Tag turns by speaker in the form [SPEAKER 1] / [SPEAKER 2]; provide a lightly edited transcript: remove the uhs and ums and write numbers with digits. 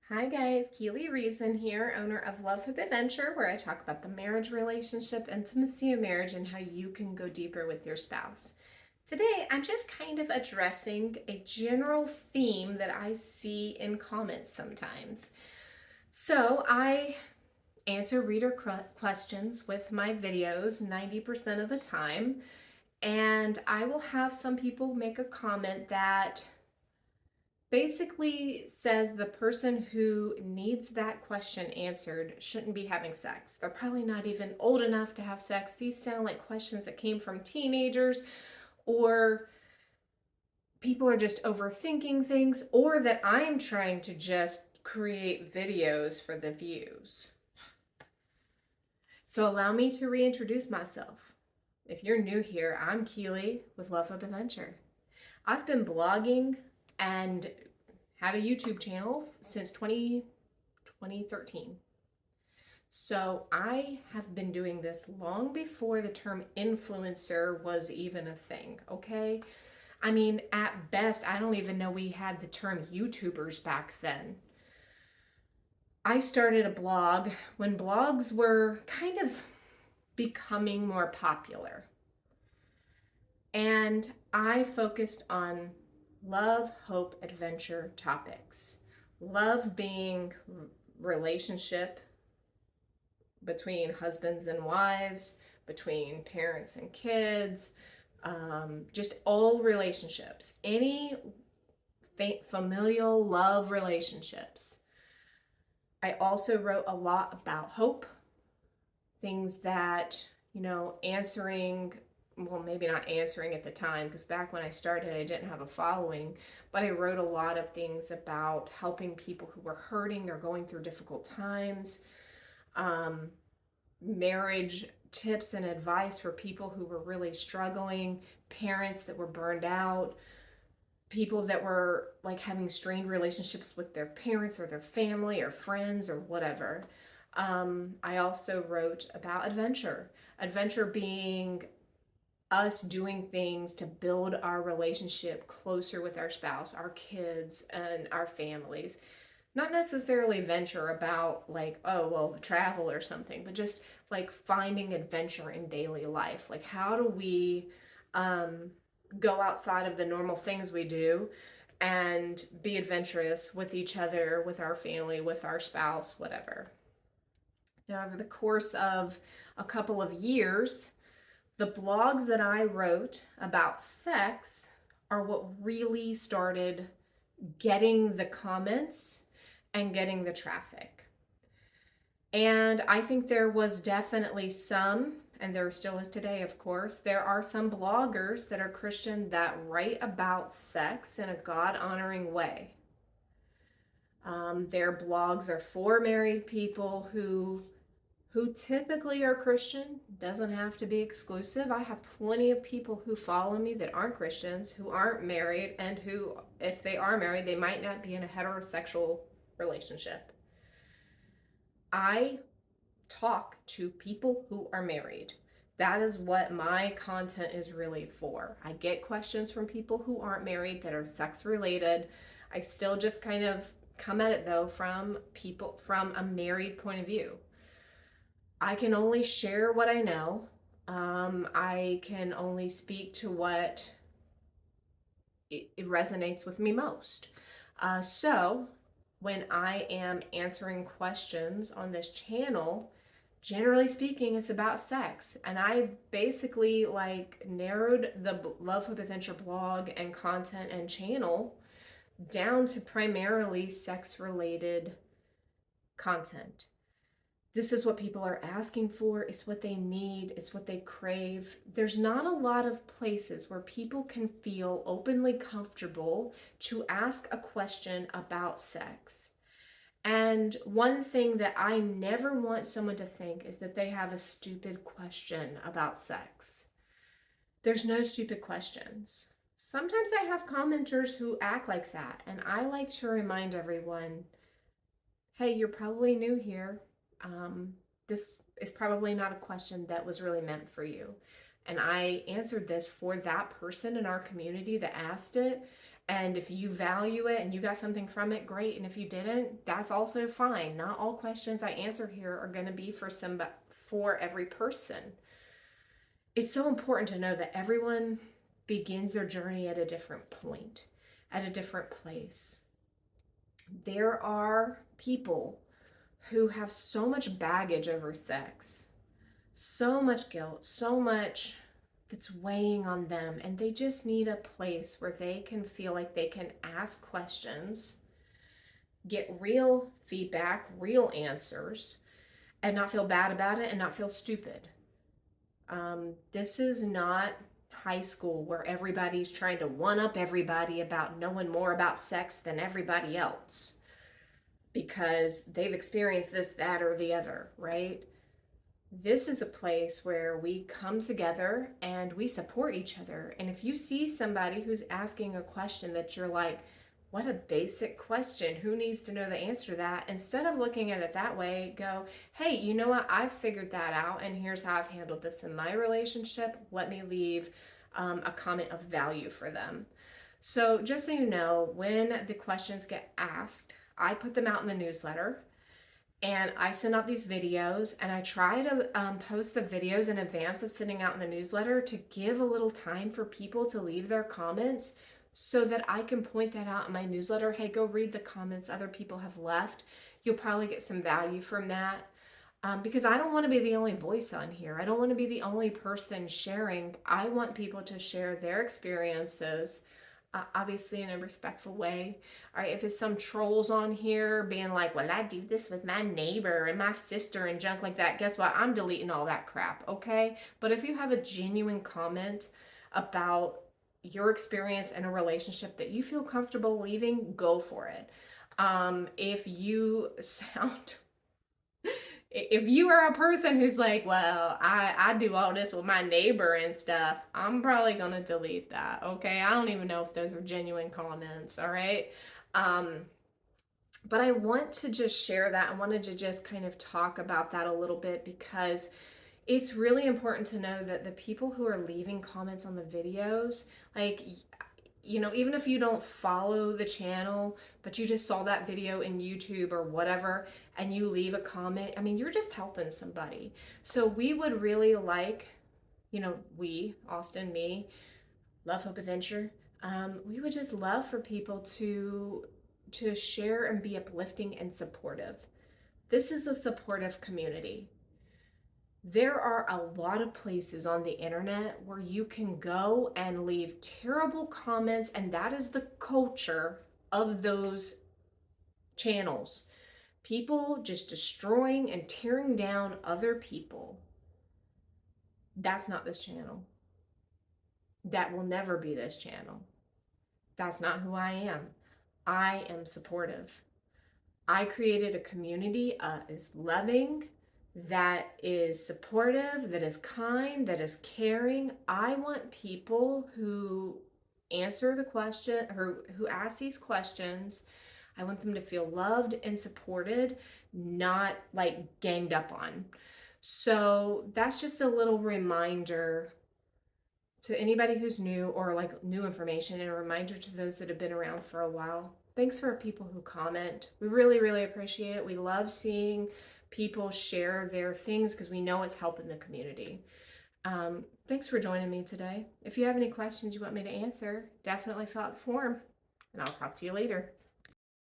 [SPEAKER 1] Hi guys, Keely Reason here, owner of Love Hope Adventure, where I talk about the marriage relationship, intimacy of marriage, and how you can go deeper with your spouse. Today, I'm just kind of addressing a general theme that I see in comments sometimes. So I answer reader questions with my videos 90% of the time, and I will have some people make a comment that basically says the person who needs that question answered shouldn't be having sex. They're probably not even old enough to have sex. These sound like questions that came from teenagers, or people are just overthinking things, or that I'm trying to just create videos for the views. So allow me to reintroduce myself. If you're new here, I'm Keely with Love Up Adventure. I've been blogging and had a YouTube channel since 2013. So I have been doing this long before the term influencer was even a thing, okay? I mean, at best, I don't even know we had the term YouTubers back then. I started a blog when blogs were kind of becoming more popular. And I focused on love, hope, adventure topics. Love being relationship between husbands and wives, between parents and kids, just all relationships, any familial love relationships. I also wrote a lot about hope, things that, answering, well, maybe not answering at the time, because back when I started, I didn't have a following, but I wrote a lot of things about helping people who were hurting or going through difficult times, um, marriage tips and advice for people who were really struggling, parents that were burned out, people that were like having strained relationships with their parents or their family or friends or whatever. I also wrote about adventure. Adventure being us doing things to build our relationship closer with our spouse, our kids, and our families. Not necessarily venture about like, oh, well, travel or something, but just like finding adventure in daily life. Like, how do we um, go outside of the normal things we do and be adventurous with each other, with our family, with our spouse, whatever. Now, over the course of a couple of years, the blogs that I wrote about sex are what really started getting the comments and getting the traffic. And I think there was definitely some, and there still is today, of course, there are some bloggers that are Christian that write about sex in a God honoring way. Their blogs are for married people who typically are Christian. Doesn't have to be exclusive. I have plenty of people who follow me that aren't Christians, who aren't married, and who, if they are married, they might not be in a heterosexual relationship. I talk to people who are married. That is what my content is really for. I get questions from people who aren't married that are sex related. I still just kind of come at it though from from a married point of view. I can only share what I know. I can only speak to what it resonates with me most. So when I am answering questions on this channel, generally speaking, it's about sex. And I basically like narrowed the Love Hope Adventure blog and content and channel down to primarily sex related content. This is what people are asking for. It's what they need. It's what they crave. There's not a lot of places where people can feel openly comfortable to ask a question about sex. And one thing that I never want someone to think is that they have a stupid question about sex. There's no stupid questions. Sometimes I have commenters who act like that, and I like to remind everyone, hey, you're probably new here. This is probably not a question that was really meant for you. And I answered this for that person in our community that asked it. And if you value it and you got something from it, great. And if you didn't, that's also fine. Not all questions I answer here are going to be for every person. It's so important to know that everyone begins their journey at a different point, at a different place. There are people who have so much baggage over sex, so much guilt, so much that's weighing on them, and they just need a place where they can feel like they can ask questions, get real feedback, real answers, and not feel bad about it and not feel stupid. This is not high school where everybody's trying to one up everybody about knowing more about sex than everybody else because they've experienced this, that, or the other, right? This is a place where we come together and we support each other. And if you see somebody who's asking a question that you're like, what a basic question, who needs to know the answer to that? Instead of looking at it that way, go, hey, you know what? I've figured that out, and here's how I've handled this in my relationship. Let me leave a comment of value for them. So just so you know, when the questions get asked, I put them out in the newsletter. And I send out these videos, and I try to post the videos in advance of sending out in the newsletter to give a little time for people to leave their comments so that I can point that out in my newsletter. Hey, go read the comments other people have left. You'll probably get some value from that. Because I don't want to be the only voice on here. I don't want to be the only person sharing. I want people to share their experiences, obviously in a respectful way. All right, if it's some trolls on here being like, well, I do this with my neighbor and my sister and junk like that, guess what? I'm deleting all that crap, okay? But if you have a genuine comment about your experience in a relationship that you feel comfortable leaving, go for it. If you sound if you are a person who's like, well, I do all this with my neighbor and stuff, I'm probably going to delete that, okay? I don't even know if those are genuine comments, all right? But I want to just share that. I wanted to just kind of talk about that a little bit because it's really important to know that the people who are leaving comments on the videos, like, you know, even if you don't follow the channel, but you just saw that video in YouTube or whatever, and you leave a comment, I mean, you're just helping somebody. So we would really like, you know, we, Austin, me, Love, Hope, Adventure, we would just love for people to share and be uplifting and supportive. This is a supportive community. There are a lot of places on the internet where you can go and leave terrible comments, and that is the culture of those channels. People just destroying and tearing down other people. That's not this channel. That will never be this channel. That's not who I am. I am supportive. I created a community that is loving, that is supportive, that is kind, that is caring. I want people who answer the question, or who ask these questions, I want them to feel loved and supported, not like ganged up on. So that's just a little reminder to anybody who's new, or like new information, and a reminder to those that have been around for a while. Thanks for people who comment. We really, really appreciate it. We love seeing people share their things because we know it's helping the community. Thanks for joining me today. If you have any questions you want me to answer, definitely fill out the form, and I'll talk to you later.